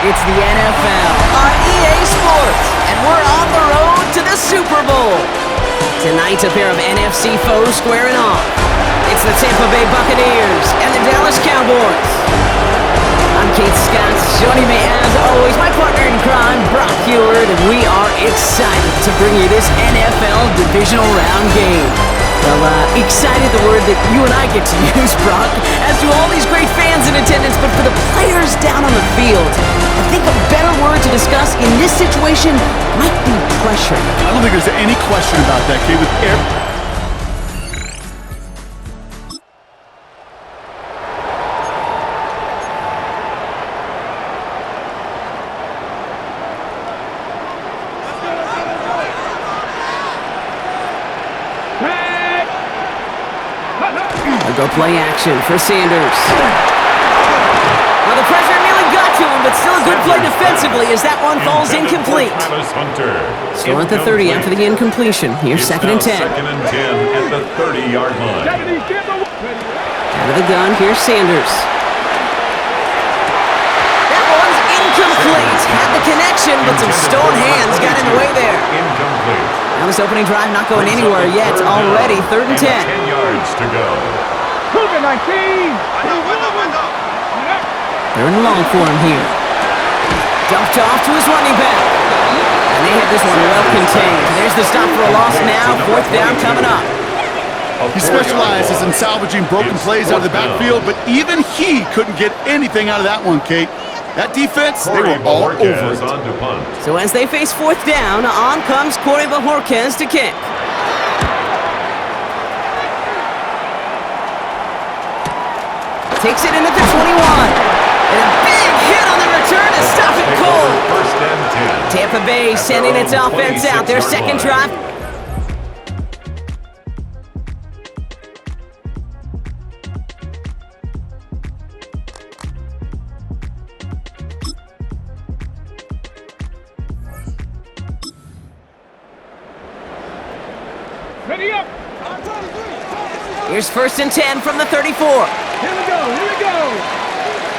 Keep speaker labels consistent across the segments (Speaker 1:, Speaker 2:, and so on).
Speaker 1: It's the NFL on EA Sports, and we're on the road to the Super Bowl. Tonight, a pair of NFC foes squaring off. It's the Tampa Bay Buccaneers and the Dallas Cowboys. I'm Kate Scott. Joining me as always, my partner in crime, Brock Heward, and we are excited to bring you this NFL Divisional Round game. Well, excited, the word that you and I get to use, Brock, as do all these great fans in attendance, but for the players down on the field, I think a better word to discuss in this situation might be pressure.
Speaker 2: I don't think there's any question about that, Kate, with
Speaker 1: Go play action for Sanders. Well, the pressure nearly got to him, but still a good play defensively as that one falls incomplete. Still at the 30 after the incompletion. Here's second and 10.
Speaker 3: Second and 10 at the 30-yard line.
Speaker 1: Out of the gun, here's Sanders. That one's incomplete. Had the connection, but some stone hands got in the way there.
Speaker 3: Incomplete.
Speaker 1: Now this opening drive not going anywhere yet. Already third and 10.
Speaker 3: 10 yards to go.
Speaker 4: COVID-19!
Speaker 1: Third and long for him here. Dumped off to his running back. And they have this one well contained. There's the stop for a loss now. Fourth down coming up.
Speaker 2: he specializes in salvaging broken plays out of the backfield, but even he couldn't get anything out of that one, Kate. That defense, they were all over it.
Speaker 1: So as they face fourth down, on comes Corey Bajorquez to kick. Takes it in at the 21. And a big hit on the return to stop it cold.
Speaker 3: First and 10.
Speaker 1: Tampa Bay sending its offense out. Their second drive.
Speaker 4: Ready up!
Speaker 1: Here's first and 10 from the 34.
Speaker 4: Here we go!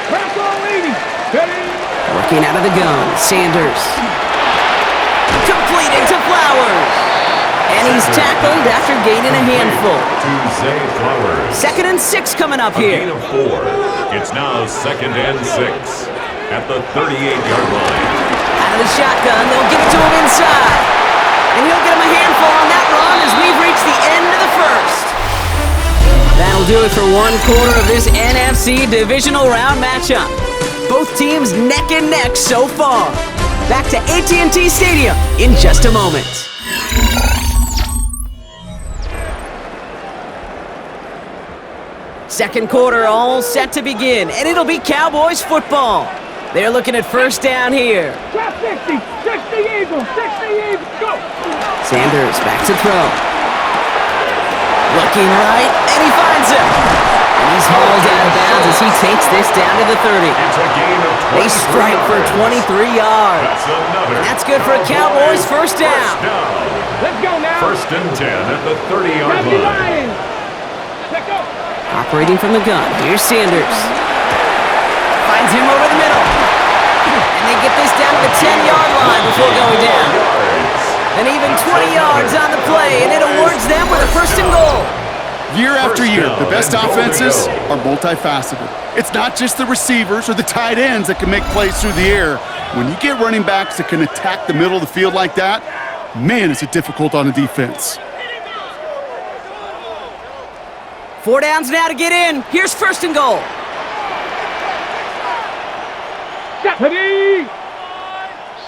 Speaker 4: Press on leading! Ready!
Speaker 1: Working out of the gun, Sanders. Completed to Flowers. And he's tackled after gaining a handful.
Speaker 3: To Zay Flowers.
Speaker 1: Second and 6 coming up
Speaker 3: A
Speaker 1: here.
Speaker 3: gain of 4. It's now second and 6 at the 38-yard line.
Speaker 1: Out of the shotgun, they'll give it to him inside. And he'll get him a handful on that run as we've reached the end of the first. That'll do it for one quarter of this NFC Divisional Round matchup. Both teams neck and neck so far. Back to AT&T Stadium in just a moment. Second quarter all set to begin, and it'll be Cowboys football. They're looking at first down here.
Speaker 4: 60 Eagles, go!
Speaker 1: Sanders back to throw. Looking right, and he finds him. And he's hauled out of bounds as he takes this down to the 30.
Speaker 3: It's a gain of 23
Speaker 1: They strike for 23 yards.
Speaker 3: That's another.
Speaker 1: And that's good for a Cowboys first down.
Speaker 4: Let's go now!
Speaker 3: First and 10 at the 30-yard line.
Speaker 4: Let's go!
Speaker 1: Operating from the gun, here's Sanders. Finds him over the middle. And they get this down to the 10-yard line before going down. And even 20 yards on the play, and it awards them with a first and goal.
Speaker 2: Year after year, the best offenses are multifaceted. It's not just the receivers or the tight ends that can make plays through the air. When you get running backs that can attack the middle of the field like that, man, is it difficult on a defense.
Speaker 1: 4 downs now to get in. Here's first and goal.
Speaker 4: Ready!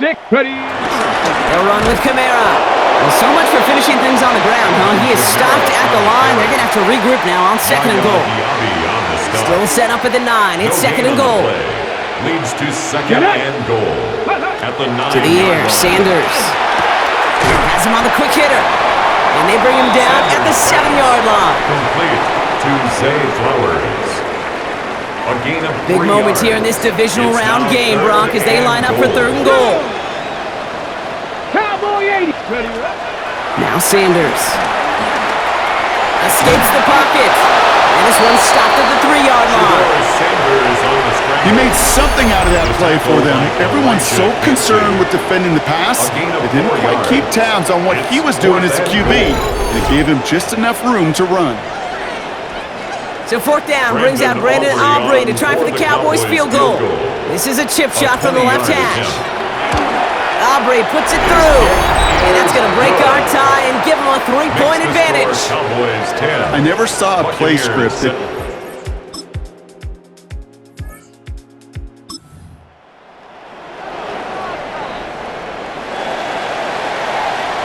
Speaker 4: 6, ready!
Speaker 1: They'll run with Kamara. Well, so much for finishing things on the ground, huh? He is stopped at the line. They're going to have to regroup now on second and goal. Still set up at the 9. It's second and goal.
Speaker 3: Leads to second and goal at the 9.
Speaker 1: To the air, Sanders. Has him on the quick hitter. And they bring him down at the 7-yard line.
Speaker 3: Complete to Zay Flowers. A gain of 3
Speaker 1: Big moments here in this divisional round game, Brock, as they line up for third and goal.
Speaker 4: Cowboy 80! Ready?
Speaker 1: Now Sanders. Escapes the pocket. And this one's stopped at the 3-yard line.
Speaker 3: Sanders on the scramble.
Speaker 2: He made something out of that play for them. Everyone's so concerned with defending the pass, they didn't quite keep tabs on what he was doing as a QB. They gave him just enough room to run.
Speaker 1: So fourth down brings out Brandon Aubrey to try for the Cowboys field goal. This is a chip shot from the left hash. Aubrey puts it through, and that's going to break our tie and give them a 3-point advantage.
Speaker 2: I never saw a play script that...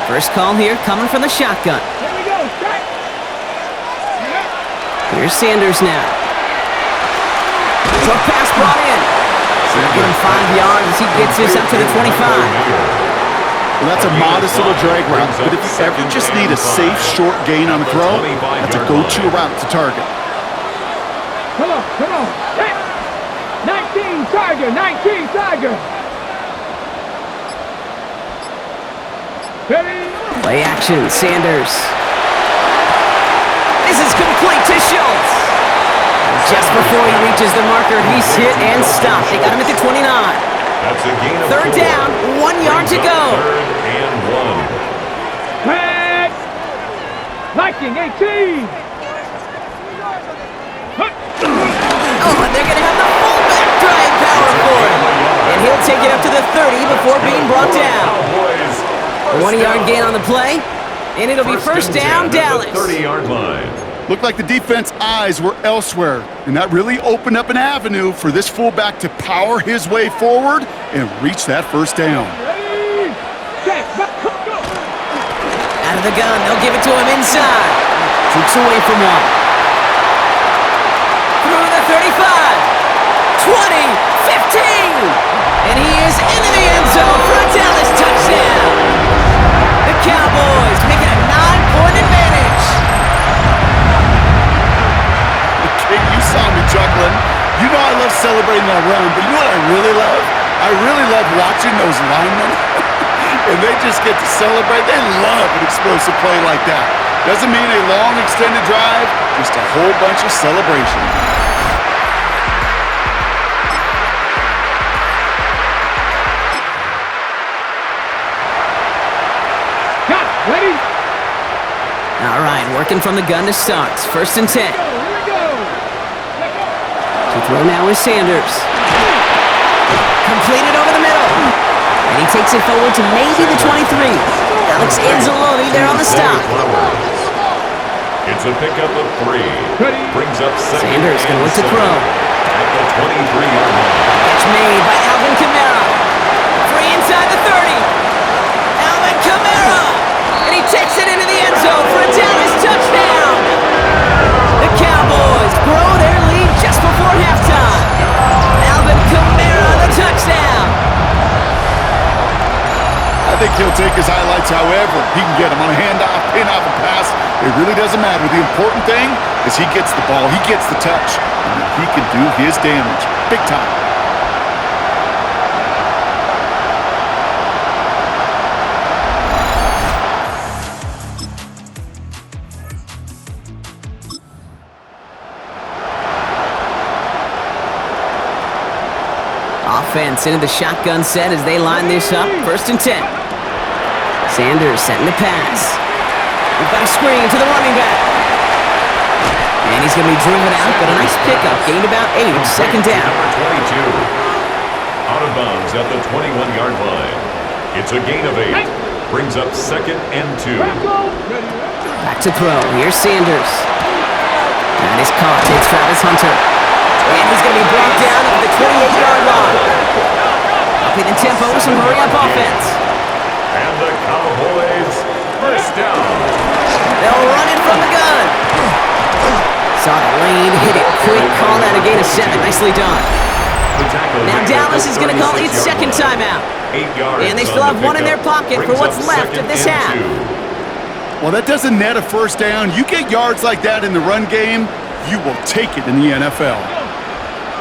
Speaker 1: First call here coming from the shotgun.
Speaker 4: Here we go. Strike.
Speaker 1: Here's Sanders now. Short pass brought in. So he'll get him 5 yards as he gets this up to the 25.
Speaker 2: Well, that's a modest little drag route, but if you ever just need a safe, short gain on a throw, that's a go-to route to target.
Speaker 4: Come on, come on. 19 Tiger, 19 Tiger. Ready?
Speaker 1: Play action, Sanders. This is complete to Schultz. Just before he reaches the marker, he's hit and stopped. They got him at the 29.
Speaker 3: That's a gain of
Speaker 1: 3rd down, 1 yard to go.
Speaker 3: 3rd and 1.
Speaker 4: Back. Liking 18.
Speaker 1: Oh, and they're going to have the fullback drive power for him. And he'll take it up to the 30 before being brought down. A 1-yard gain on the play, and it'll be first down, Dallas.
Speaker 3: 30-yard line.
Speaker 2: Looked like the defense eyes were elsewhere, and that really opened up an avenue for this fullback to power his way forward and reach that first down.
Speaker 4: Ready? Set. Go.
Speaker 1: Out of the gun, they'll give it to him inside. Takes away from one. Through the 35, 20, 15, and he is into the end zone for a Dallas touchdown. The Cowboys making a 9-point advantage.
Speaker 2: Okay, you saw me chuckling. You know I love celebrating that run, but you know what I really love? I really love watching those linemen, and they just get to celebrate. They love an explosive play like that. Doesn't mean a long extended drive, just a whole bunch of celebration.
Speaker 4: Ready?
Speaker 1: All right, working from the gun to start. 1st and 10.
Speaker 4: Here we go.
Speaker 1: To throw now is Sanders. Completed over the middle. And he takes it forward to maybe the 23. Alex Anzalone there on the stop.
Speaker 3: It's a pickup of 3. Brings up second.
Speaker 1: Sanders going to look to throw.
Speaker 3: At the 23-yard line.
Speaker 1: Catch made by Alvin Kamara. Free inside the 30. Alvin Kamara. And he takes it into the end zone for a Dallas touchdown. The Cowboys grow their lead just before halftime. Alvin Kamara the touchdown.
Speaker 2: I think he'll take his highlights however he can get them on a handoff, pin-off, and pass. It really doesn't matter. The important thing is he gets the ball, he gets the touch, and he can do his damage big time.
Speaker 1: Offense into the shotgun set as they line this up. 1st and 10. Sanders setting the pass. We've got a screen to the running back. And he's going to be driven out, but a nice pickup. Gained about 8. 2nd down.
Speaker 3: Number 22. Out of bounds at the 21-yard line. It's a gain of 8. Brings up 2nd and 2.
Speaker 1: Back to throw. Here's Sanders. That is caught. It's Travis Hunter. And he's going to be brought down at the 28-yard line. Upping the tempo with some hurry-up offense.
Speaker 3: And the Cowboys first down.
Speaker 1: They'll run it from the gun. Saw the lane, hit it quick, call that a gain of 7. Nicely done. Now Dallas is going to call its 2nd timeout.
Speaker 3: 8 yards.
Speaker 1: And they still have one in their pocket for what's left of this half.
Speaker 2: Well, that doesn't net a first down. You get yards like that in the run game, you will take it in the NFL.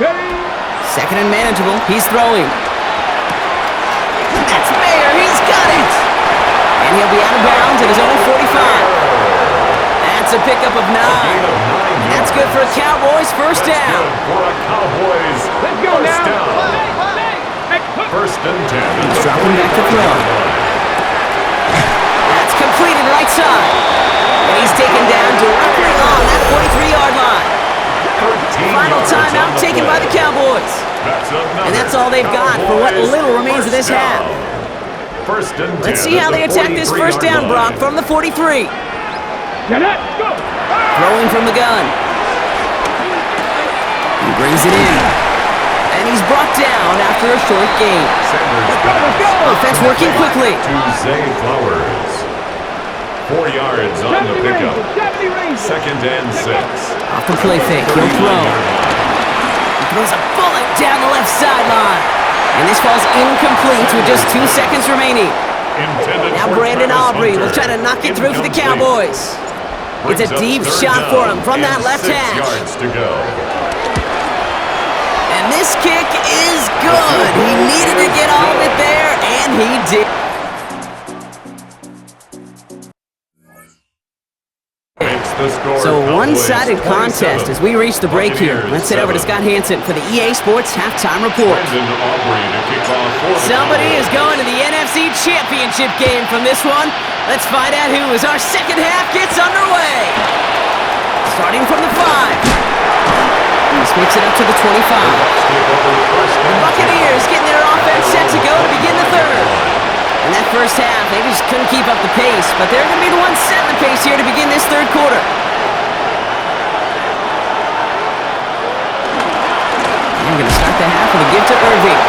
Speaker 1: 2nd and manageable. He's throwing. That's Mayer. He's got it. And he'll be out of bounds at his own 45. That's a a pickup of 9. And that's good for a Cowboys first down.
Speaker 3: Good for a Cowboys
Speaker 4: Let's go
Speaker 3: first
Speaker 4: now.
Speaker 3: down. First and 10.
Speaker 1: He's dropping back to throw. That's completed right side. And he's taken down directly on that 43-yard line. Final timeout taken by the Cowboys. And that's all they've got for what little remains of this half.
Speaker 3: First and 10.
Speaker 1: Let's see how they attack this first down, Brock, from the 43.
Speaker 4: Get up, go.
Speaker 1: Throwing from the gun. He brings it in. And he's brought down after a short gain. Offense working quickly.
Speaker 3: To Zay Flowers. 4 yards on the pickup. Second and 6.
Speaker 1: Off the play fake, he'll throw. He throws a bullet down the left sideline. And this falls incomplete with just 2 seconds remaining. Now Brandon Aubrey will try to knock it through for the Cowboys. It's a deep shot for him from that left hash.
Speaker 3: 6 yards to go.
Speaker 1: And this kick is good. He needed to get all of it there, and he did. So a one-sided contest as we reach the break here. Let's head over to Scott Hansen for the EA Sports Halftime Report. Somebody is going to the NFC Championship game from this one. Let's find out who as our second half gets underway. Starting from the 5. This makes it up to the 25. The Buccaneers getting their offense set to go to begin the third. In that first half, they just couldn't keep up the pace, but they're going to be the ones setting the pace here to begin this third quarter. I'm going to start the half with a give to Irving.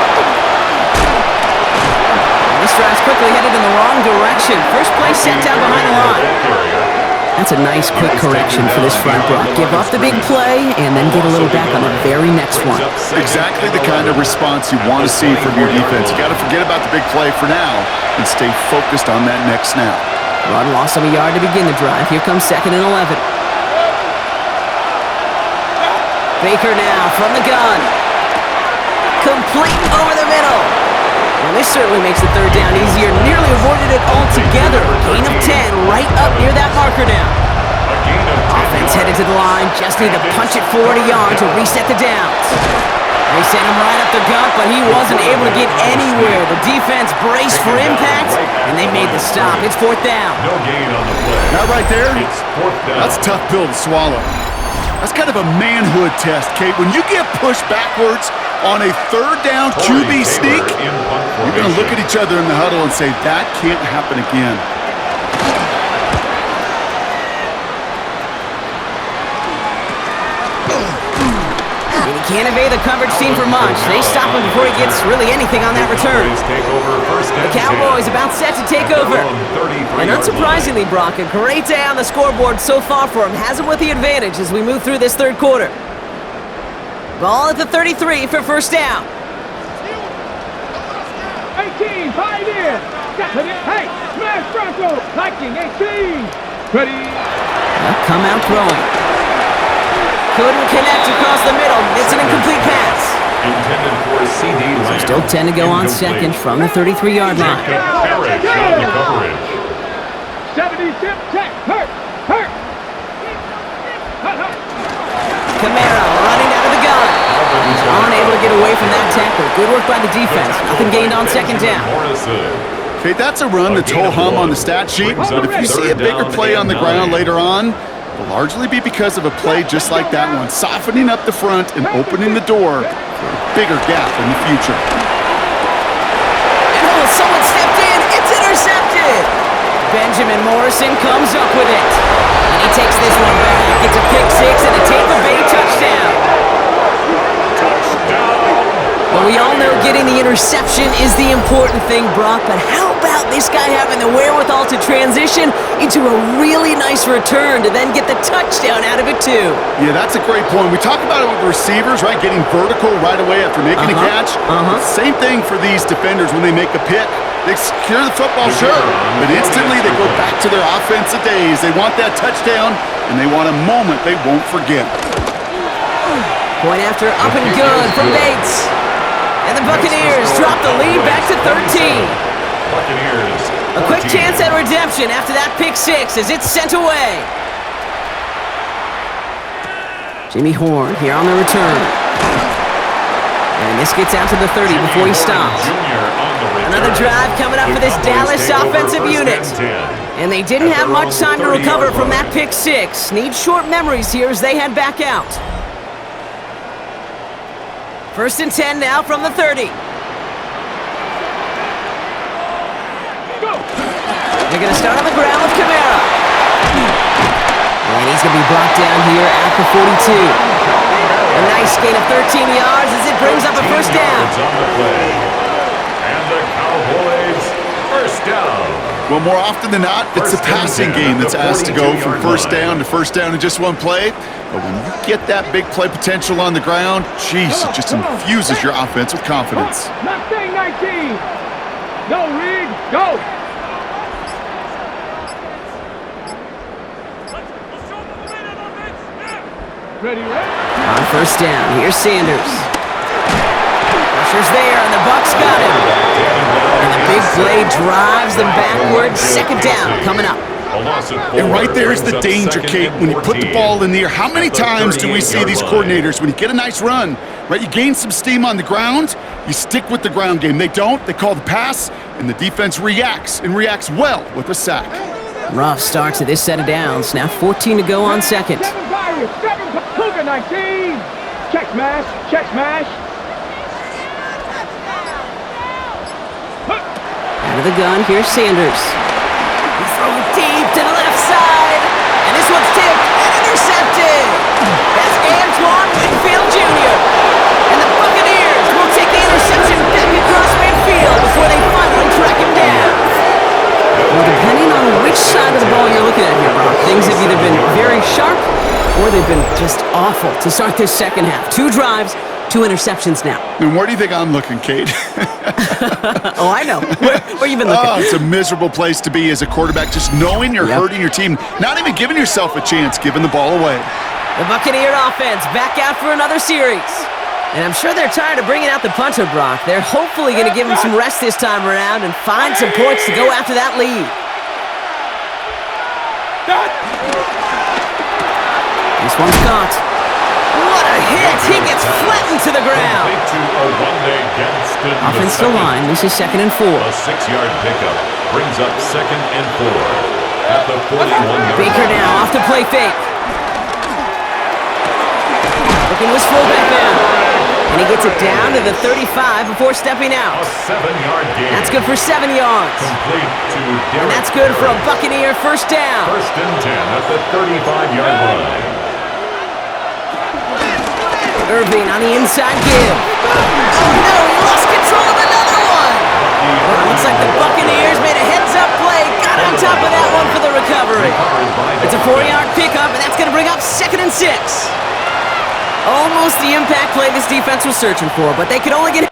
Speaker 1: And this drive's quickly headed in the wrong direction. First play set down behind the line. That's a nice quick correction for this front block. Give up the big play and then get a little back on the very next one.
Speaker 2: Exactly the kind of response you want to see from your defense. You got to forget about the big play for now and stay focused on that next snap.
Speaker 1: Run loss of a yard to begin the drive. Here comes second and 11. Baker now from the gun. Complete over the middle. Well, this certainly makes the third down easier. Nearly avoided it altogether. Gain of 10 right up near that marker now. Offense headed to the line. Just need to punch it forward a yard to reset the downs. They sent him right up the gut, but he wasn't able to get anywhere. The defense braced for impact, and they made the stop. It's fourth down.
Speaker 3: No gain on the play.
Speaker 2: That right there,
Speaker 3: It's fourth down.
Speaker 2: that's a tough pill to swallow. That's kind of a manhood test, Kate. When you get pushed backwards on a third down QB sneak, you're going to look at each other in the huddle and say, that can't happen again.
Speaker 1: He can't evade the coverage team for much. They stop him before he gets really anything on that return. The Cowboys about set to take over. And unsurprisingly, Brock, a great day on the scoreboard so far for him. Has him with the advantage as we move through this third quarter. Ball at the 33 for first down.
Speaker 4: 18, pioneer. Hey, smash Bronco. Liking 18. Ready.
Speaker 1: They'll come out throwing. Couldn't connect across the middle. It's an incomplete pass.
Speaker 3: Intended for a CD line.
Speaker 1: Still 10 to go on second from the 33-yard line.
Speaker 3: Parrish on the coverage.
Speaker 4: 76, check. Hurt.
Speaker 1: Camara running out of the gun. Unable to get away from that tackle. Good work by the defense. Nothing gained on second down.
Speaker 2: Okay, that's a run that's ho-hum on the stat sheet, but if you see a bigger play on the ground later on, it'll largely be because of a play just like that one, softening up the front and opening the door for a bigger gap in the future.
Speaker 1: And oh, someone stepped in. It's intercepted. Benjamin Morrison comes up with it. And he takes this one back. It's a pick six and a Tampa Bay touchdown. Well, we all know getting the interception is the important thing, Brock, but how about this guy having the wherewithal to transition into a really nice return to then get the touchdown out of it, too?
Speaker 2: Yeah, that's a great point. We talk about it with the receivers, right? Getting vertical right away after making a catch. Same thing for these defenders when they make a pick. They secure the football, sure, but instantly they go back to their offensive days. They want that touchdown, and they want a moment they won't forget.
Speaker 1: Point after up and good from Bates. And the Buccaneers drop the lead back to 13.
Speaker 3: Buccaneers.
Speaker 1: A quick chance at redemption after that pick six as it's sent away. Jimmy Horn here on the return. And this gets out to the 30 before he stops. Another drive coming up for this Dallas offensive unit. And they didn't have much time to recover from that pick six. Need short memories here as they head back out. 1st and 10 now from the 30. They're going to start on the ground with Kamara. And he's going to be blocked down here at the 42. A nice gain of 13 yards as it brings up a first down.
Speaker 3: And the Cowboys first down.
Speaker 2: Well, more often than not, it's the passing game that's asked to go from first down in just one play. But when you get that big play potential on the ground, geez, it just infuses your offense with confidence.
Speaker 4: Mustang 19. Go, Reed. Go. Ready,
Speaker 1: on first down, here's Sanders. Pressure's there, and the Bucs got him. And the big play drives them backwards. 2nd down coming up.
Speaker 2: And right there is the danger, Kate, when you put the ball in the air. How many times do we see these coordinators, when you get a nice run, right, you gain some steam on the ground, you stick with the ground game. They don't. They call the pass, and the defense reacts, and reacts well with a sack.
Speaker 1: Rough start to this set of downs. Now 14 to go on second.
Speaker 4: Cougar 19. Check smash. Check smash.
Speaker 1: Out of the gun, here's Sanders. He throws deep to the left side. And this one's tipped and intercepted. That's Antoine Winfield Jr. And the Buccaneers will take the interception back across midfield before they finally track him down. Well, depending on which side of the ball you're looking at here, Brock, things have either been very sharp or they've been just awful to start this second half. 2 drives, 2 interceptions now.
Speaker 2: And where do you think I'm looking, Kate?
Speaker 1: Oh, I know. Where you been looking?
Speaker 2: Oh, it's a miserable place to be as a quarterback, just knowing you're hurting your team, not even giving yourself a chance, giving the ball away.
Speaker 1: The Buccaneer offense back out for another series. And I'm sure they're tired of bringing out the punter, Brock. They're hopefully going to give him some rest this time around and find some points to go after that lead. This one's caught. What a hit! He gets flattened to the ground. Offensive line, this is 2nd and 4.
Speaker 3: A 6-yard pickup brings up 2nd and 4 at the 41-yard line.
Speaker 1: Baker now off the play fake. Looking his fullback down. And he gets it down to the 35 before stepping out.
Speaker 3: A 7-yard gain.
Speaker 1: That's good for 7 yards.
Speaker 3: Complete to Derek.
Speaker 1: And that's good for a Buccaneer first down.
Speaker 3: 1st and 10 at the 35-yard line.
Speaker 1: Irving on the inside give. Oh no, he lost control of another one. Well, it looks like the Buccaneers made a heads-up play. Got on top of that one for the recovery. It's a 4-yard pickup, and that's going to bring up 2nd and 6. Almost the impact play this defense was searching for, but they could only get...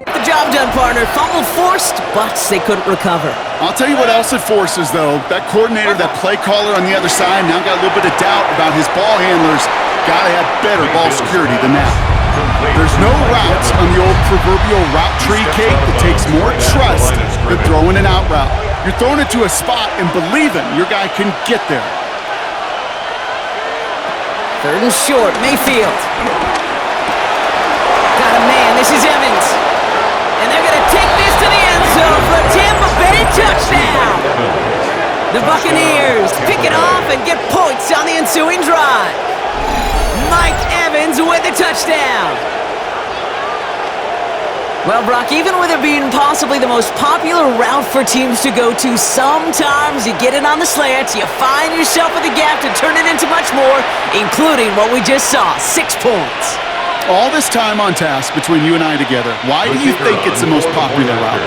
Speaker 1: The job done, partner. Fumble forced, but they couldn't recover.
Speaker 2: I'll tell you what else it forces, though. That coordinator, that play caller on the other side, now got a little bit of doubt about his ball handlers. Got to have better ball security than that. There's no routes on the old proverbial route tree, Kate, that takes more trust than throwing an out route. You're throwing it to a spot and believing your guy can get there.
Speaker 1: 3rd and short, Mayfield. Got a man, this is Evans. And they're going to take this to the end zone for a Tampa Bay touchdown. The Buccaneers pick it off and get points on the ensuing drive. Mike Evans with the touchdown. Well, Brock, even with it being possibly the most popular route for teams to go to, sometimes you get it on the slant, you find yourself in the gap to turn it into much more, including what we just saw, 6 points.
Speaker 2: All this time on task between you and I together, why do you think it's the most popular route?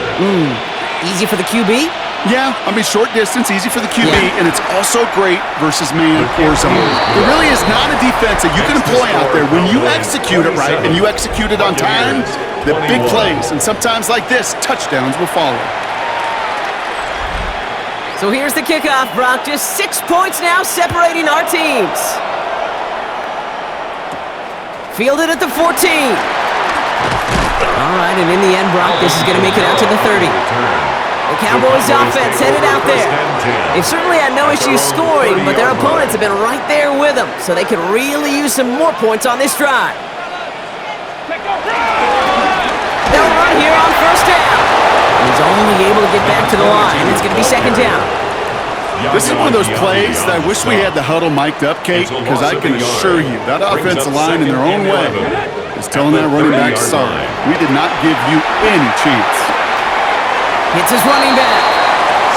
Speaker 1: Easy for the QB?
Speaker 2: Yeah, I mean, short distance, easy for the QB, and it's also great versus man or zone. There really is not a defense that you can employ out there. When you execute it right and you execute it on time, the big plays, and sometimes like this, touchdowns will follow.
Speaker 1: So here's the kickoff, Brock. Just 6 points now separating our teams. Fielded at the 14. All right, and in the end, Brock, this is going to make it out to the 30. The Cowboys offense headed out there. They've certainly had no issues scoring, but their opponents have been right there with them, so they could really use some more points on this drive. They'll run here on first down. He's only able to get back to the line. It's going to be second down.
Speaker 2: This is one of those plays that I wish we had the huddle mic'd up, Kate, because I can assure you that offensive line in their own way is telling that running back, sorry, we did not give you any chance.
Speaker 1: Hits his running back.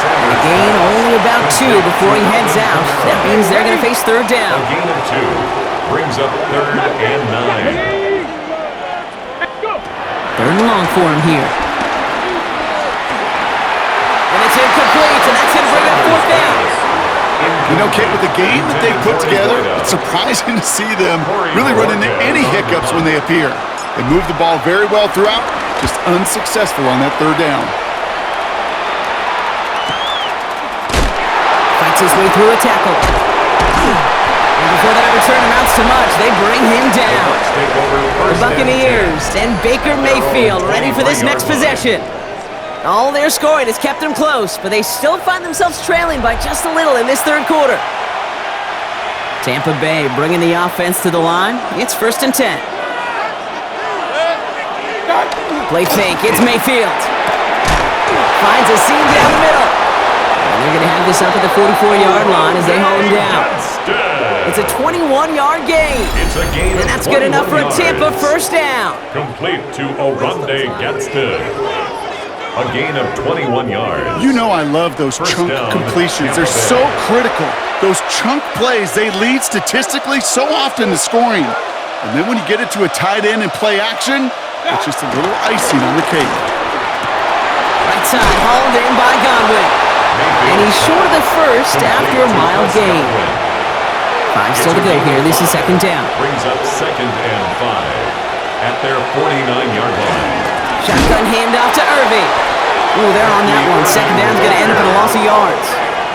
Speaker 1: A gain only about 2 before he heads out. That means they're going to face third down.
Speaker 3: A gain of 2 brings up 3rd and 9.
Speaker 1: Third and long for him here. And it's incomplete, and that's going to bring up fourth down.
Speaker 2: You know, Kate, with the game that they put together, it's surprising to see them really run into any hiccups when they appear. They move the ball very well throughout, just unsuccessful on that third down.
Speaker 1: Fights his way through a tackle. And before that return amounts to much, they bring him down. The Buccaneers and Baker Mayfield ready for this next possession. All their scoring has kept them close, but they still find themselves trailing by just a little in this third quarter. Tampa Bay bringing the offense to the line. It's 1st and 10. Play fake. It's Mayfield. Finds a seam down the middle. And they're going to have this up at the 44-yard line as they hold him down. It's a 21-yard gain.
Speaker 3: It's a gain,
Speaker 1: and that's good enough for a Tampa first down.
Speaker 3: Complete to Oronde Gadsden. A gain of 21 yards.
Speaker 2: You know I love those chunk completions. They're so critical. Those chunk plays, they lead statistically so often to scoring. And then when you get it to a tight end and play action, it's just a little icing on the cake.
Speaker 1: Right side, hauled in by Godwin. And he's short of the first after a mild gain. 5 still to go here. This is second down.
Speaker 3: Brings up 2nd and 5 at their 49-yard line.
Speaker 1: Shotgun handoff to Irving. Ooh, they're on that one. Second down's going to end up in a loss of yards.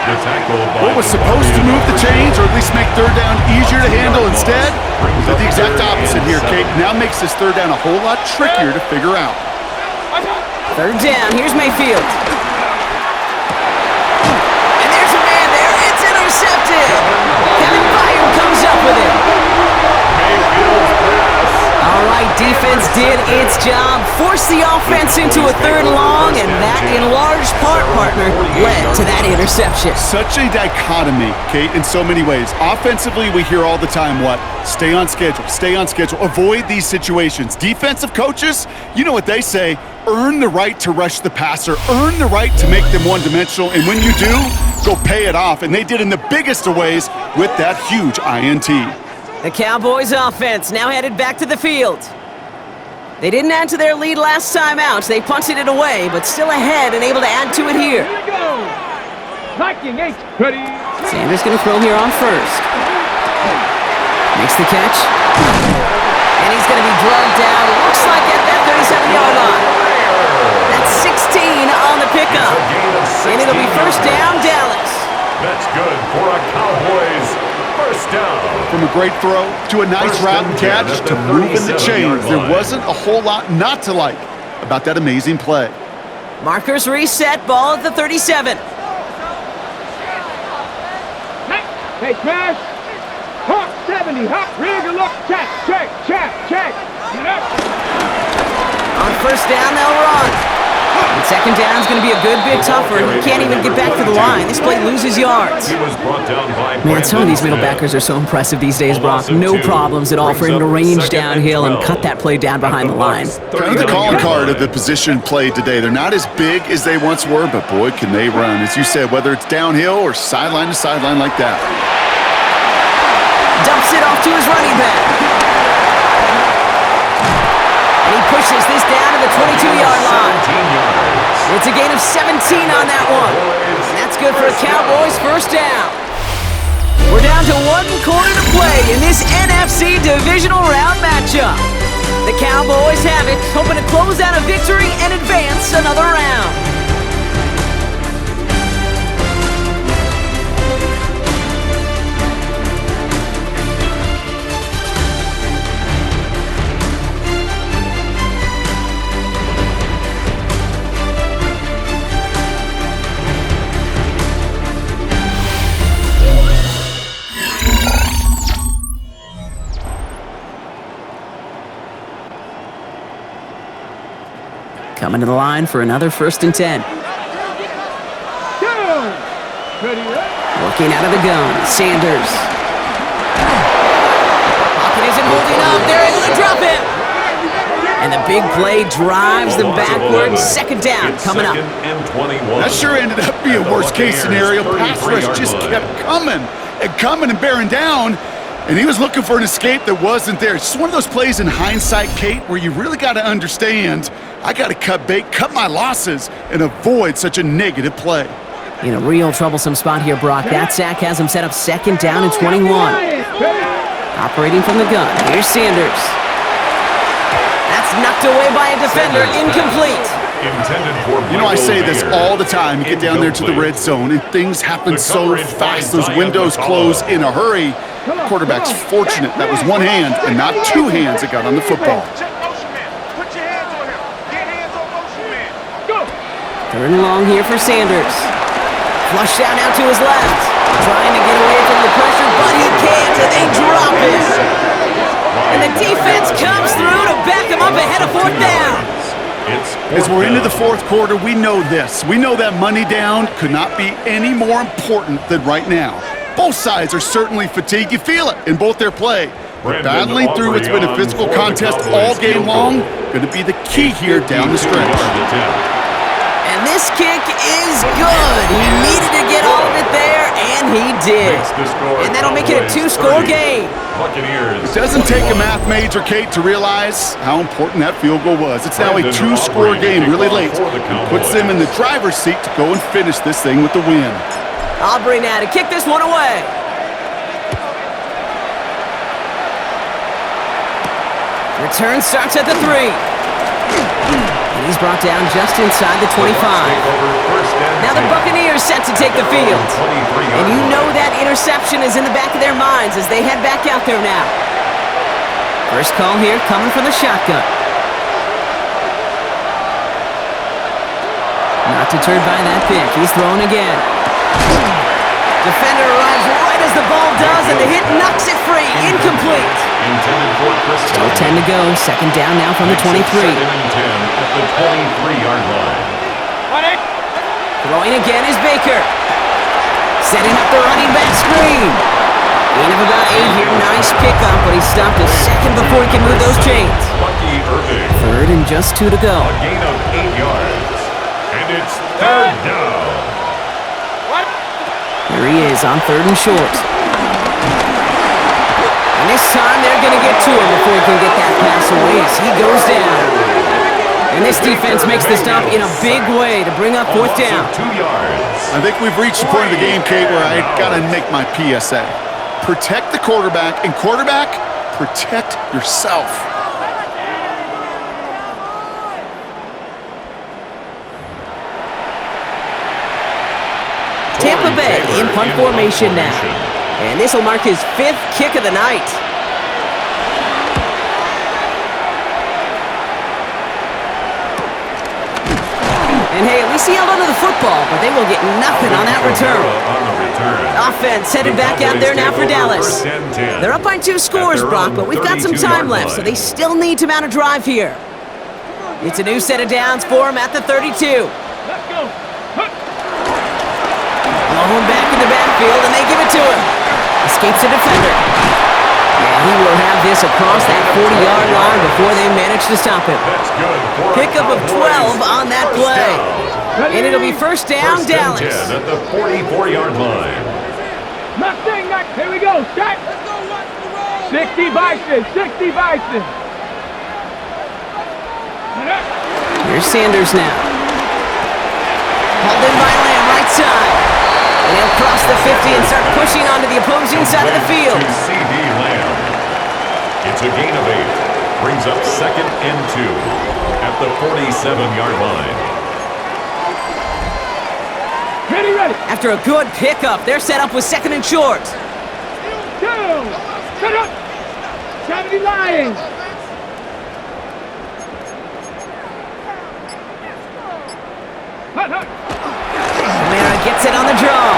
Speaker 3: The tackle by
Speaker 2: what was supposed to move the chains, or at least make third down easier to handle instead, did the exact opposite here, Kate. Now makes this third down a whole lot trickier to figure out.
Speaker 1: Third down. Here's Mayfield. And there's a man there. It's intercepted. Kevin Byard comes up with it. All right, defense did its job, forced the offense into a third and long, and that, in large part, partner, led to that interception.
Speaker 2: Such a dichotomy, Kate, in so many ways. Offensively, we hear all the time, what? Stay on schedule, avoid these situations. Defensive coaches, you know what they say, earn the right to rush the passer, earn the right to make them one-dimensional, and when you do, go pay it off. And they did in the biggest of ways with that huge INT.
Speaker 1: The Cowboys offense now headed back to the field. They didn't add to their lead last time out. They punted it away, but still ahead and able to add to it here.
Speaker 4: Here we go. Viking 8. Ready.
Speaker 1: Sanders going to throw here on first. Makes the catch. And he's going to be drugged down. Looks like at that 37-yard line. That's 16 on the pickup. And it'll be first down, Dallas.
Speaker 3: That's good for a Cowboys first down.
Speaker 2: From a great throw to a nice route and catch to moving the chains, there wasn't a whole lot not to like about that amazing play.
Speaker 1: Markers reset, ball at the 37.
Speaker 4: Hey, smash. Hawk 70. Hawk. Rig and look. Check. Get up.
Speaker 1: On first down, they'll run. And second down's going to be a good bit tougher. He can't even get back to the line. This play loses yards.
Speaker 3: He was brought down by
Speaker 1: Man, some of these middle backers are so impressive these days, Brock. No problems at all for him to range downhill and cut that play down behind the line.
Speaker 2: Kind of the calling card of the position played today. They're not as big as they once were, but boy, can they run. As you said, whether it's downhill or sideline to sideline like that.
Speaker 1: Dumps it off to his running back. And he pushes this down to the 22-yard line. It's a gain of 17 on that one. And that's good for a Cowboys first down. We're down to 1 quarter to play in this NFC Divisional Round matchup. The Cowboys have it, hoping to close out a victory and advance another round. Coming to the line for another 1st and 10. Working out of the gun, Sanders. Pocket isn't holding up. They're able to drop him. And the big play drives them backwards. 2nd down coming up.
Speaker 2: That sure ended up being a worst-case scenario. Pass rush just kept coming and bearing down. And he was looking for an escape that wasn't there. It's just one of those plays in hindsight, Kate, where you really got to understand, I got to cut bait, cut my losses, and avoid such a negative play.
Speaker 1: In a real troublesome spot here, Brock. That sack has him set up 2nd down and 21. Operating from the gun, here's Sanders. That's knocked away by a defender, incomplete.
Speaker 2: I say this all the time. You get down there to the red zone, and things happen so fast. Those windows close in a hurry. Quarterback's fortunate that was one hand and not two hands that got on the football.
Speaker 1: 3rd and long here for Sanders. Flush down out to his left. Trying to get away from the pressure, but he can't, and they drop it. And the defense comes through to back him up ahead of 4th down.
Speaker 2: As we're into the 4th quarter, we know this. We know that money down could not be any more important than right now. Both sides are certainly fatigued. You feel it in both their play. But battling through what's been a physical contest all game long, going to be the key here down the stretch.
Speaker 1: And this kick is good. He needed to get all of it there, and he did. And that'll make it a 2-score game.
Speaker 2: It doesn't take a math major, Kate, to realize how important that field goal was. It's now a 2-score game really late. It puts them in the driver's seat to go and finish this thing with the win.
Speaker 1: Aubrey now to kick this one away. Return starts at the 3. And he's brought down just inside the 25. Now the Buccaneers set to take the field. And you know that interception is in the back of their minds as they head back out there now. First call here coming from the shotgun. Not deterred by that pick. He's thrown again. Defender arrives right as the ball does, and the hit knocks it free. Incomplete. Still 10 to go. 2nd down now from the 23.
Speaker 3: 2nd and 10 at the 23-yard line.
Speaker 1: Throwing again is Baker. Setting up the running back screen. Gain of about 8 here. Nice pickup, but he stopped a second before he can move those chains. 3rd and just 2 to go.
Speaker 3: A gain of 8 yards. And it's 3rd down.
Speaker 1: Here he is on 3rd and short. And this time they're going to get to him before he can get that pass away as he goes down. And this defense makes the stop in a big way to bring up 4th down.
Speaker 3: 2 yards.
Speaker 2: I think we've reached the point of the game, Kate, where I got to make my PSA. Protect the quarterback, and quarterback, protect yourself.
Speaker 1: Tampa Bay in punt formation now. And this will mark his 5th kick of the night. And hey, at least he held onto the football, but they will get nothing on that return. Offense headed back out there now for Dallas. They're up by 2 scores, Brock, but we've got some time left, so they still need to mount a drive here. It's a new set of downs for him at the 32.
Speaker 4: Let's go.
Speaker 1: Blown back in the backfield, and they give it to him. Escapes the defender. And he will have this across that 40-yard line before they manage to stop him. Pickup of 12 on that play. And it'll be 1st down, Dallas.
Speaker 3: At the 44-yard line.
Speaker 4: Mustang, here we go. Start. 60 Bison, 60 Bison.
Speaker 1: Here's Sanders now. Hauled in by Lamb, right side. And he'll cross the 50 and start pushing onto the opposing side of the field.
Speaker 3: C.D. Lamb. It's a gain of 8. Brings up 2nd and 2 at the 47-yard line.
Speaker 4: Ready.
Speaker 1: After a good pickup, they're set up with 2nd and short.
Speaker 4: Down. Set up. 70 Lions.
Speaker 1: Kamara gets it on the draw.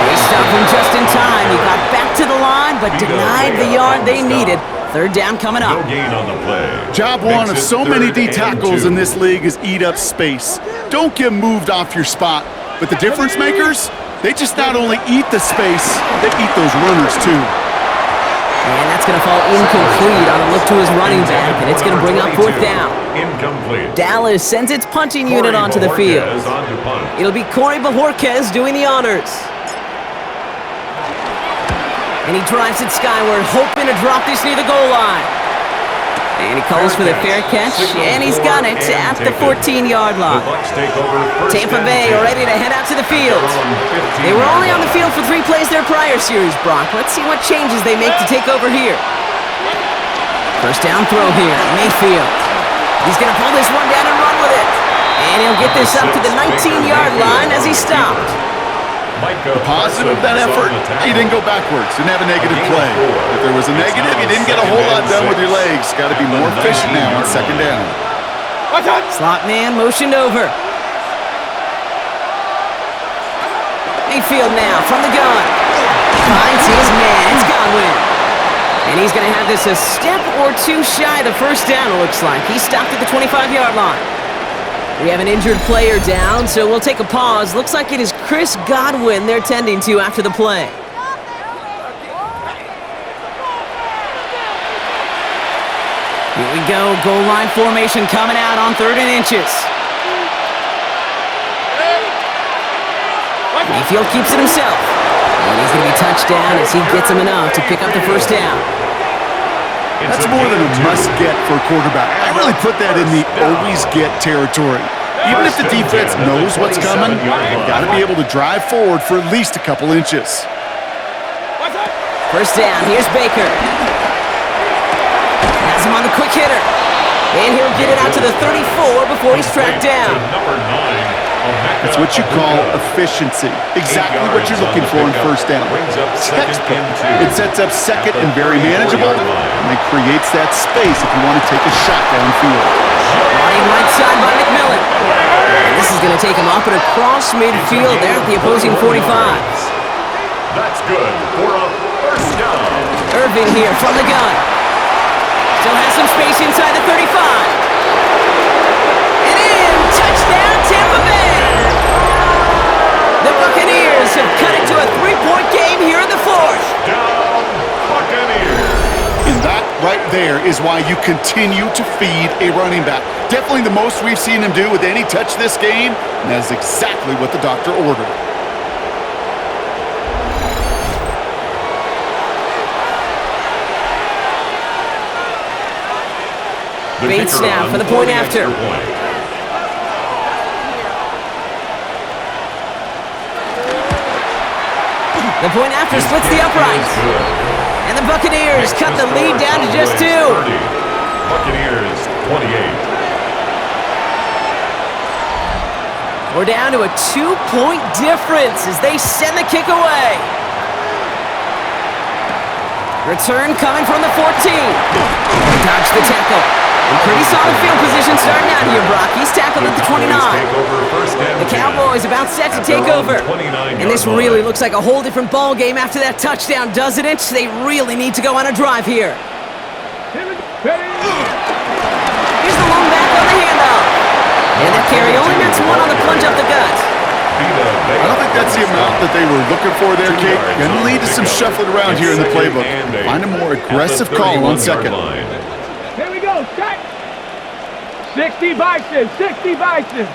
Speaker 1: They stopped him just in time. He got back to the line, but denied the yard they needed Third down coming
Speaker 3: No
Speaker 1: up.
Speaker 3: gain on the play.
Speaker 2: Job one of
Speaker 3: Makes it
Speaker 2: so many
Speaker 3: 3rd
Speaker 2: D
Speaker 3: and
Speaker 2: tackles
Speaker 3: 2.
Speaker 2: in this league is eat up space. Don't get moved off your spot. But the difference makers, they just not only eat the space, they eat those runners too.
Speaker 1: And that's going to fall incomplete on a look to his running back, and it's going to bring up 4th down.
Speaker 3: Incomplete.
Speaker 1: Dallas sends its punting unit onto the field.
Speaker 3: On to punt.
Speaker 1: It'll be Corey Bajorquez doing the honors. And he drives it skyward, hoping to drop this near the goal line. And he calls for the fair catch, and he's got it at the 14-yard line. Tampa Bay are ready to head out to the field. They were only on the field for 3 plays their prior series, Brock. Let's see what changes they make to take over here. First down throw here, Mayfield. He's going to pull this one down and run with it. And he'll get this up to the 19-yard line as he stopped.
Speaker 2: The positive of that effort, he didn't go backwards, didn't have a negative play. If there was a negative, you didn't get a whole lot done with your legs. Got to be more efficient now on 2nd down.
Speaker 1: Slot man motioned over. Mayfield now from the gun. Finds his man. It's Godwin. And he's going to have this a step or 2 shy of the first down, it looks like. He stopped at the 25-yard line. We have an injured player down, so we'll take a pause. Looks like it is Chris Godwin they're tending to after the play. Here we go, goal line formation coming out on 3rd and inches. Mayfield keeps it himself. And he's going to be touched down as he gets him enough to pick up the first down.
Speaker 2: That's more than a must-get for a quarterback. I really put that in the always-get territory. Even if the defense knows what's coming, they've got to be able to drive forward for at least a couple inches.
Speaker 1: First down, here's Baker. Has him on the quick hitter. And he'll get it out to the 34 before he's tracked down.
Speaker 2: That's what you call efficiency. Exactly what you're looking for in first down. Textbook. It sets up 2nd and very manageable, and it creates that space if you want to take a shot downfield.
Speaker 1: Running right side by McMillan. And this is going to take him up and across midfield there at the opposing 45.
Speaker 3: That's good for a first down.
Speaker 1: Irvin here from the gun. Still has some space inside the 35. And in, touchdown Tampa Bay. The Buccaneers have cut it to a 3-point game here in the 4th.
Speaker 3: Down, Buccaneers.
Speaker 2: And that right there is why you continue to feed a running back. Definitely the most we've seen him do with any touch this game, and that's exactly what the doctor ordered.
Speaker 1: Bates now for the point after. The point after splits the uprights. And the Buccaneers cut the lead down to just 2.
Speaker 3: Buccaneers 28.
Speaker 1: We're down to a 2-point difference as they send the kick away. Return coming from the 14. Dodge the tackle. In pretty solid field position starting out here, Brock. He's tackled at the 29. The Cowboys about set to take over. And this really looks like a whole different ball game after that touchdown, doesn't it? They really need to go on a drive here. Here's the long back on the handoff. And that carry only nets 1 on the plunge up the gut.
Speaker 2: I don't think that's the amount that they were looking for there, Kate. Going to lead to some shuffling around here in the playbook. Find a more aggressive call on 2nd.
Speaker 4: Here we go, set. 60 Bison, 60 Bison.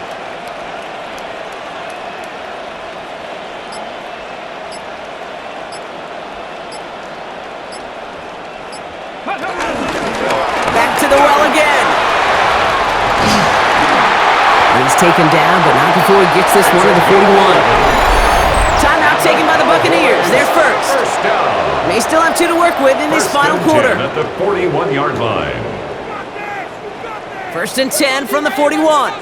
Speaker 1: Back to the well again. He's taken down, but not before he gets this one to the 41. Timeout taken by the Buccaneers. They're first. They still have 2 to work with in this final quarter.
Speaker 3: At the 41-yard line.
Speaker 1: First and 10 from the 41.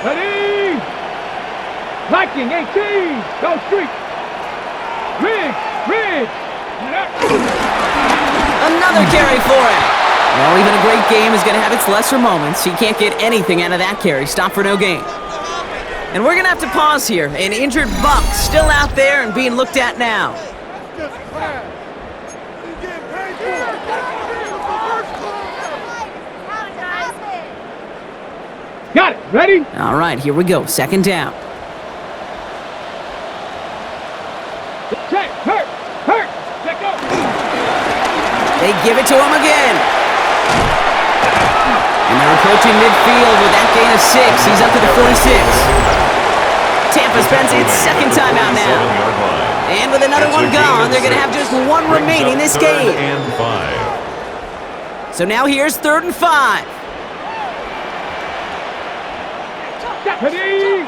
Speaker 4: Ready? Viking 18. Go street. Riggs.
Speaker 1: Another carry for him. Well, even a great game is going to have its lesser moments. He can't get anything out of that carry. Stop for no gain. And we're going to have to pause here. An injured Buck still out there and being looked at now.
Speaker 4: Ready?
Speaker 1: All right, here we go. Second down.
Speaker 4: Check. Hurt. Check go.
Speaker 1: They give it to him again. And they're approaching midfield with that gain of 6. He's up to the 46. Tampa spends its second timeout now. And with another one gone, they're going to have just one remaining this game. So now here's 3rd and 5.
Speaker 4: Ready?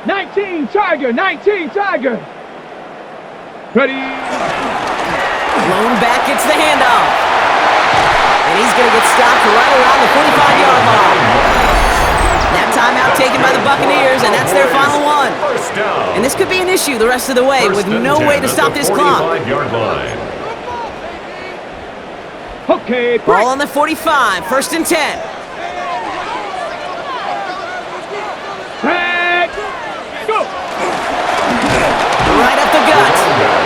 Speaker 4: 19 Tiger. Ready?
Speaker 1: Blown back, gets the handoff. And he's going to get stopped right around the 45-yard line. That timeout taken by the Buccaneers, and that's their final one. And this could be an issue the rest of the way with no way to stop this clock.
Speaker 4: Okay,
Speaker 1: Ball on the 45, 1st and 10.
Speaker 4: Back. Go.
Speaker 1: Right up the gut.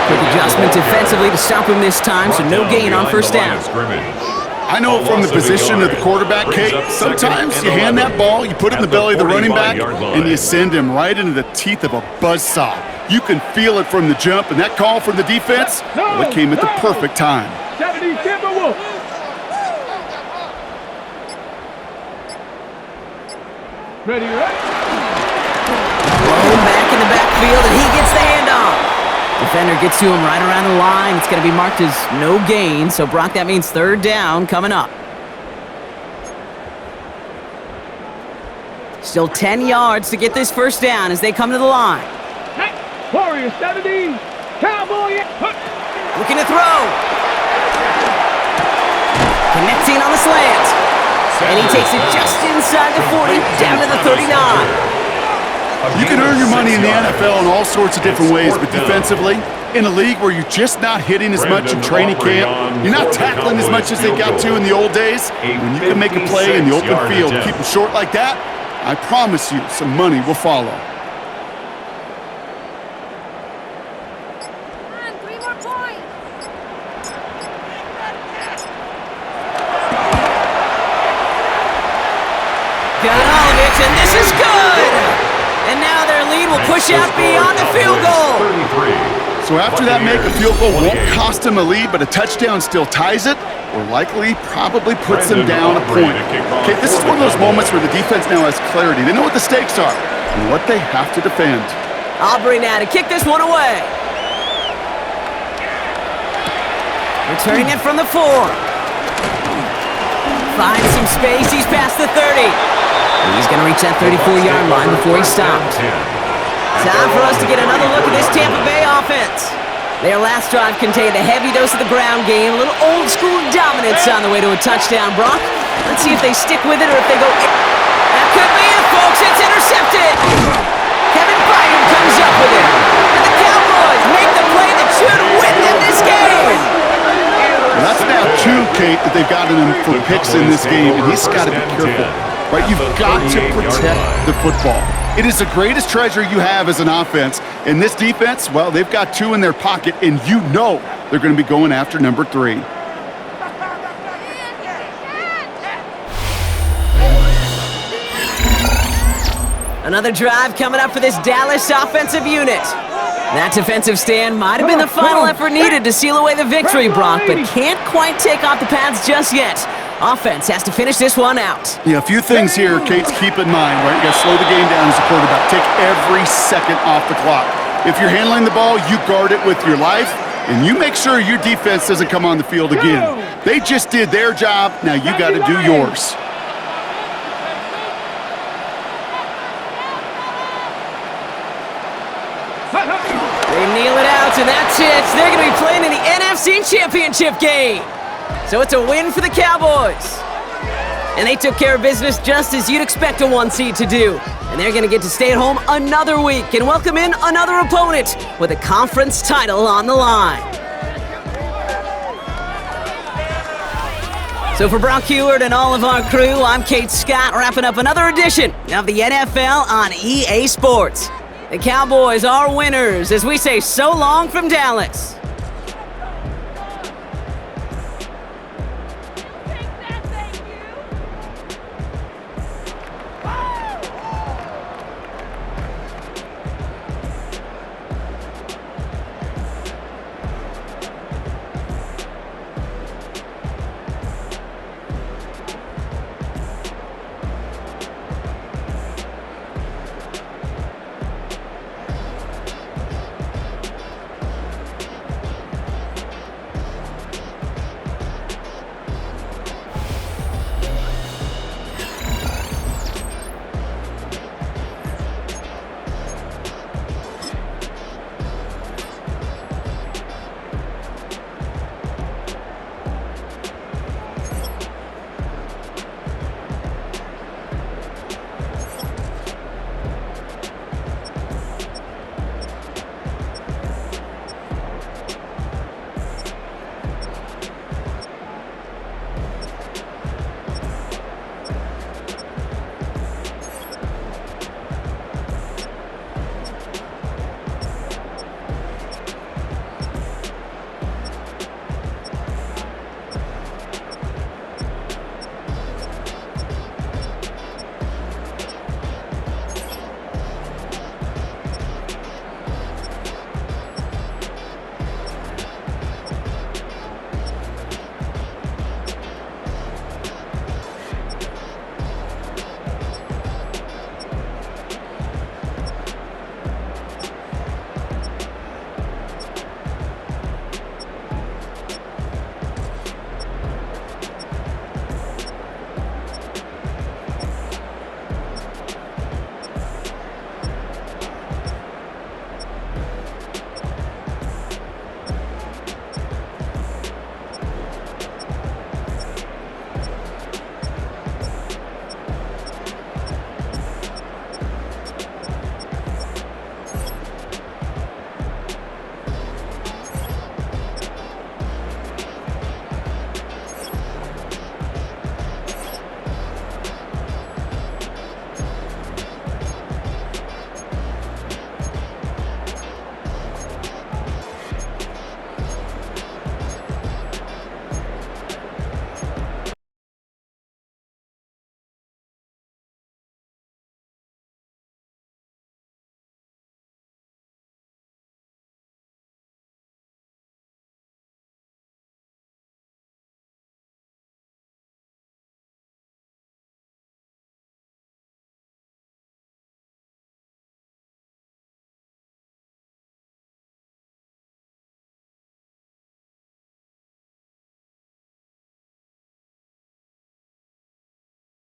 Speaker 1: Quick adjustment defensively to stop him this time, so no gain on 1st down.
Speaker 2: I know from the position of the quarterback, Kate, sometimes you hand that ball, you put it in the belly of the running back, and you send him right into the teeth of a buzzsaw. You can feel it from the jump, and that call from the defense, well, it came at the perfect time.
Speaker 4: 70 Timberwolves. Ready?
Speaker 1: Blown back in the backfield, and he gets the handoff. Defender gets to him right around the line. It's going to be marked as no gain, so Brock, that means 3rd down coming up. Still 10 yards to get this 1st down as they come to the line.
Speaker 4: Warriors 70, Cowboy.
Speaker 1: Looking to throw. Connecting on the slant. And he takes it just inside the 40, down to the 39.
Speaker 2: You can earn your money in the NFL in all sorts of different ways, but defensively, in a league where you're just not hitting as much in training camp, you're not tackling as much as they got to in the old days, when you can make a play in the open field and keep them short like that, I promise you some money will follow.
Speaker 5: Come on, 3 more points.
Speaker 1: Got all of it, and this is good! And now their lead will push out beyond the field goal.
Speaker 2: So after that make, a field goal won't cost them a lead, but a touchdown still ties it, or likely probably puts them down a point. Okay, this is one of those moments where the defense now has clarity. They know what the stakes are and what they have to defend.
Speaker 1: Aubrey now to kick this one away. Returning it from the 4. Finds some space, he's past the 30. He's going to reach that 34-yard line before he stopped. Time for us to get another look at this Tampa Bay offense. Their last drive contained a heavy dose of the ground game, a little old-school dominance on the way to a touchdown, Brock. Let's see if they stick with it or if they go... That could be it, folks. It's intercepted. Kevin Bynum comes up with it. And the Cowboys make the play that should win them this game.
Speaker 2: Well, that's now 2, Kate, that they've gotten him for picks in this game, and he's got to be careful. Right, you've got to protect the football. It is the greatest treasure you have as an offense. And this defense, well, they've got 2 in their pocket, and you know they're going to be going after number 3.
Speaker 1: Another drive coming up for this Dallas offensive unit. That defensive stand might have been the final effort needed to seal away the victory, Brock, but can't quite take off the pads just yet. Offense has to finish this one out.
Speaker 2: Yeah, a few things here, Kate, to keep in mind, right? You got to slow the game down as a quarterback. Take every second off the clock. If you're handling the ball, you guard it with your life, and you make sure your defense doesn't come on the field again. They just did their job. Now you got to do yours.
Speaker 1: They kneel it out, and that's it. They're going to be playing in the NFC Championship game. So it's a win for the Cowboys. And they took care of business just as you'd expect a 1 seed to do. And they're going to get to stay at home another week and welcome in another opponent with a conference title on the line. So for Brock Heward and all of our crew, I'm Kate Scott, wrapping up another edition of the NFL on EA Sports. The Cowboys are winners as we say so long from Dallas.